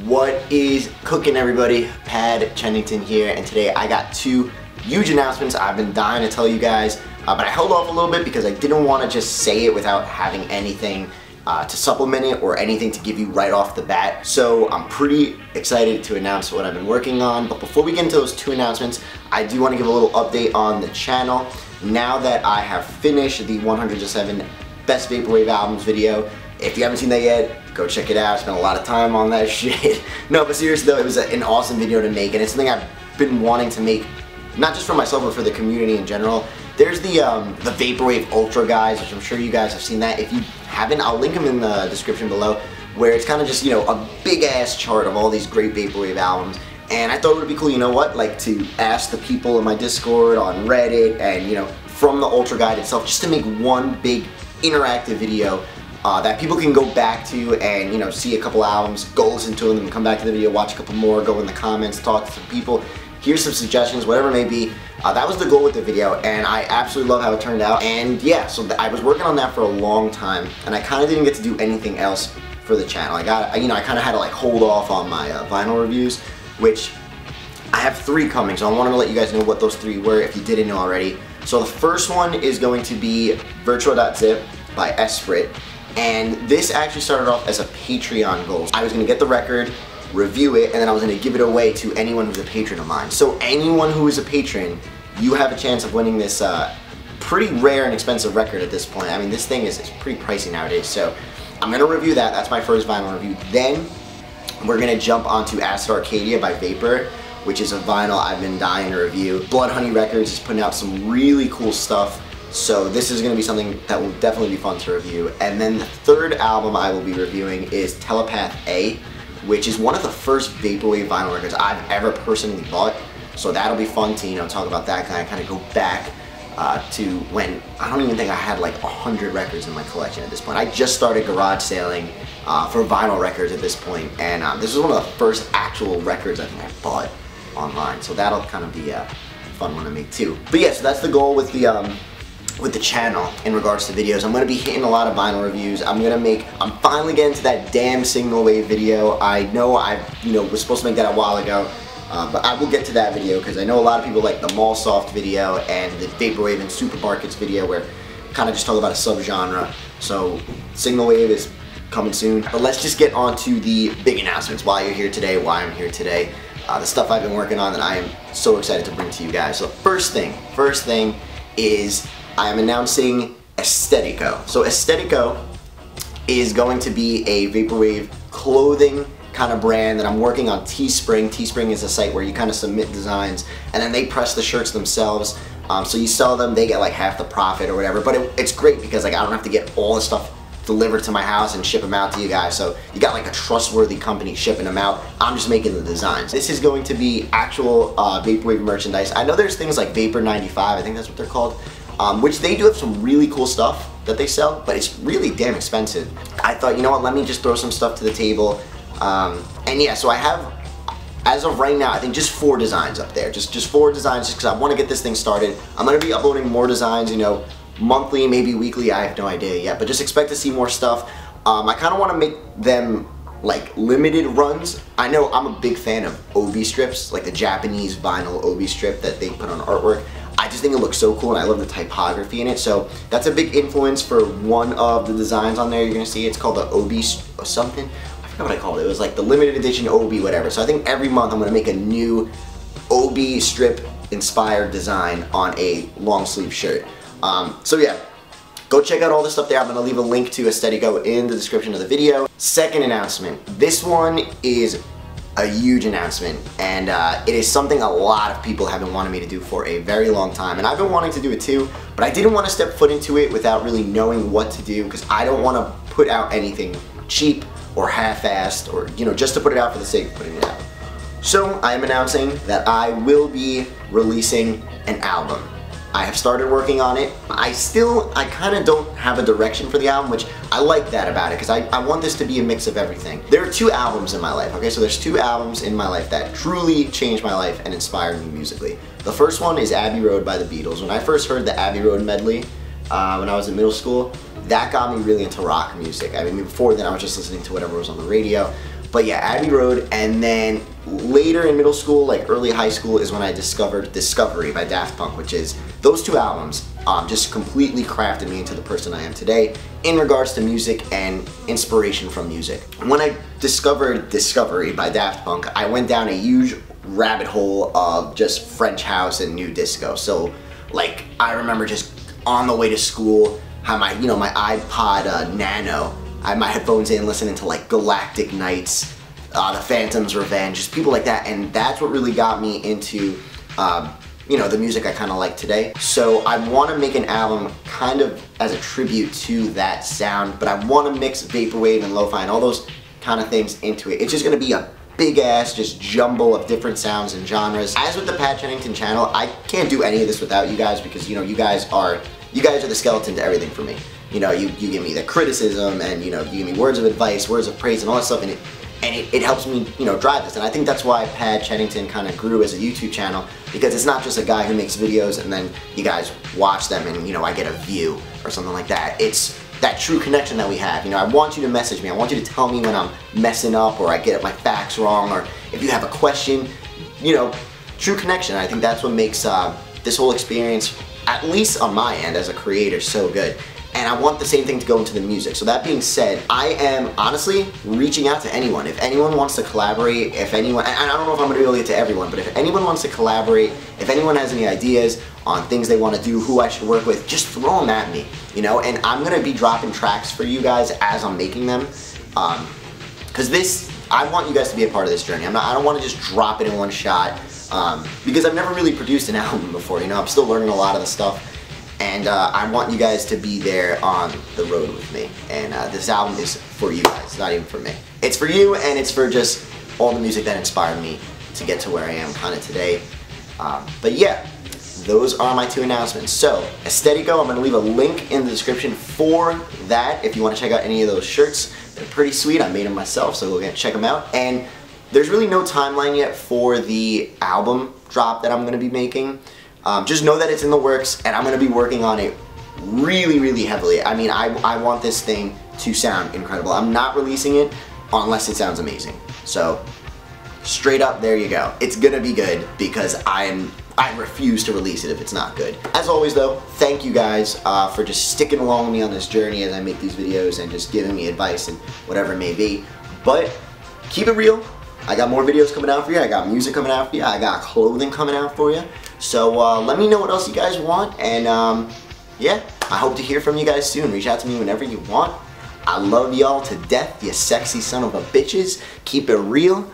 What is cooking, everybody? Pad Chennington here, and today I got two huge announcements I've been dying to tell you guys, but I held off a little bit because I didn't want to just say it without having anything to supplement it or anything to give you right off the bat. So I'm pretty excited to announce what I've been working on, but before we get into those two announcements, I do want to give a little update on the channel. Now that I have finished the 107 Best Vaporwave Albums video, if you haven't seen that yet, go check it out. I spent a lot of time on that shit. No, but seriously though, it was an awesome video to make, and it's something I've been wanting to make, not just for myself, but for the community in general. There's the Vaporwave Ultra guys, which I'm sure you guys have seen that. If you haven't, I'll link them in the description below, where it's kind of just, you know, a big ass chart of all these great Vaporwave albums. And I thought it would be cool, you know what, like to ask the people in my Discord, on Reddit, and you know, from the Ultra Guide itself, just to make one big interactive video that people can go back to and, you know, see a couple albums, go listen to them, come back to the video, watch a couple more, go in the comments, talk to some people, here's some suggestions, whatever it may be. That was the goal with the video, and I absolutely love how it turned out. And yeah, so I was working on that for a long time, and I kind of didn't get to do anything else for the channel. I kind of had to like hold off on my vinyl reviews, which I have 3 coming, so I wanted to let you guys know what those 3 were if you didn't know already. So the first one is going to be Virtual.zip by Esprit. And this actually started off as a Patreon goal. I was going to get the record, review it, and then I was going to give it away to anyone who's a patron of mine. So anyone who is a patron, you have a chance of winning this pretty rare and expensive record at this point. I mean, this thing is pretty pricey nowadays, so I'm going to review that. That's my first vinyl review. Then we're going to jump onto Acid Arcadia by Vapor, which is a vinyl I've been dying to review. Blood Honey Records is putting out some really cool stuff. So this is going to be something that will definitely be fun to review. And then the third album I will be reviewing is Telepath A, which is one of the first Vaporwave vinyl records I've ever personally bought. So that'll be fun to, you know, talk about that, kind of go back to when I don't even think I had like 100 records in my collection at this point. I just started garage sailing for vinyl records at this point, and this was one of the first actual records I think I bought online. So that'll kind of be a fun one to make too. But yeah, so that's the goal with the channel in regards to videos. I'm going to be hitting a lot of vinyl reviews. I'm finally getting to that damn Signal Wave video. I know I was supposed to make that a while ago, but I will get to that video because I know a lot of people like the Mall Soft video and the Vaporwave and Supermarkets video, where kind of just talk about a subgenre. So Signal Wave is coming soon. But let's just get on to the big announcements, why you're here today, why I'm here today, the stuff I've been working on that I am so excited to bring to you guys. So first thing is I am announcing Aesthetico. So Aesthetico is going to be a Vaporwave clothing kind of brand that I'm working on Teespring. Teespring is a site where you kind of submit designs and then they press the shirts themselves. So you sell them, they get like half the profit or whatever. But it's great because like I don't have to get all the stuff delivered to my house and ship them out to you guys. So you got like a trustworthy company shipping them out. I'm just making the designs. This is going to be actual Vaporwave merchandise. I know there's things like Vapor 95, I think that's what they're called. Which they do have some really cool stuff that they sell, but it's really damn expensive. I thought, you know what, let me just throw some stuff to the table. And yeah, so I have, as of right now, I think just 4 designs up there. Just 4 designs, just because I want to get this thing started. I'm going to be uploading more designs, you know, monthly, maybe weekly, I have no idea yet, but just expect to see more stuff. I kind of want to make them like limited runs. I know I'm a big fan of obi strips, like the Japanese vinyl obi strip that they put on artwork. I just think it looks so cool, and I love the typography in it. So that's a big influence for one of the designs on there. You're gonna see it's called the Obi something. I forgot what I called it. It was like the limited edition Obi whatever. So I think every month I'm gonna make a new Obi strip inspired design on a long sleeve shirt. So yeah, go check out all the stuff there. I'm gonna leave a link to Aesthetico in the description of the video. Second announcement. This one is a huge announcement, and it is something a lot of people have been wanting me to do for a very long time, and I've been wanting to do it too, but I didn't want to step foot into it without really knowing what to do, because I don't want to put out anything cheap or half-assed, or you know, just to put it out for the sake of putting it out. So I am announcing that I will be releasing an album. I have started working on it. I kind of don't have a direction for the album, which I like that about it, because I want this to be a mix of everything. There are 2 albums in my life, okay? So there's 2 albums in my life that truly changed my life and inspired me musically. The first one is Abbey Road by the Beatles. When I first heard the Abbey Road medley when I was in middle school, that got me really into rock music. I mean, before then I was just listening to whatever was on the radio. But yeah, Abbey Road, and then later in middle school, like early high school, is when I discovered Discovery by Daft Punk, which is, those two albums just completely crafted me into the person I am today in regards to music and inspiration from music. When I discovered Discovery by Daft Punk, I went down a huge rabbit hole of just French house and new disco. So like, I remember just on the way to school, had my, you know, my iPod Nano, I had my headphones in listening to like Galactic Nights, The Phantom's Revenge, just people like that, and that's what really got me into you know, the music I kind of like today. So I want to make an album kind of as a tribute to that sound, but I want to mix vaporwave and lo-fi and all those kind of things into it. It's just going to be a big ass just jumble of different sounds and genres. As with the Pat Chennington channel, I can't do any of this without you guys, because you know, you guys are the skeleton to everything for me. You know, you give me the criticism, and you know, you give me words of advice, words of praise, and all that stuff, and it helps me, you know, drive this. And I think that's why Pat Chennington kind of grew as a YouTube channel, because it's not just a guy who makes videos and then you guys watch them and, you know, I get a view or something like that. It's that true connection that we have. You know, I want you to message me. I want you to tell me when I'm messing up, or I get my facts wrong, or if you have a question, you know, true connection. I think that's what makes this whole experience, at least on my end as a creator, so good. And I want the same thing to go into the music. So that being said, I am honestly reaching out to anyone. If anyone wants to collaborate, if anyone, and I don't know if I'm gonna be able to get to everyone, but if anyone wants to collaborate, if anyone has any ideas on things they want to do, who I should work with, just throw them at me, you know? And I'm gonna be dropping tracks for you guys as I'm making them. Cause this, I want you guys to be a part of this journey. I don't want to just drop it in one shot, because I've never really produced an album before, you know? I'm still learning a lot of the stuff. And I want you guys to be there on the road with me. And this album is for you guys, it's not even for me. It's for you, and it's for just all the music that inspired me to get to where I am kind of today. But yeah, those are my two announcements. So, Aesthetico, I'm going to leave a link in the description for that if you want to check out any of those shirts. They're pretty sweet, I made them myself, so go check them out. And there's really no timeline yet for the album drop that I'm going to be making. Just know that it's in the works, and I'm going to be working on it really, really heavily. I mean, I want this thing to sound incredible. I'm not releasing it unless it sounds amazing. So, straight up, there you go. It's going to be good, because I refuse to release it if it's not good. As always though, thank you guys for just sticking along with me on this journey as I make these videos and just giving me advice and whatever it may be. But keep it real. I got more videos coming out for you. I got music coming out for you. I got clothing coming out for you. So let me know what else you guys want, and yeah, I hope to hear from you guys soon. Reach out to me whenever you want. I love y'all to death, you sexy son of a bitches. Keep it real.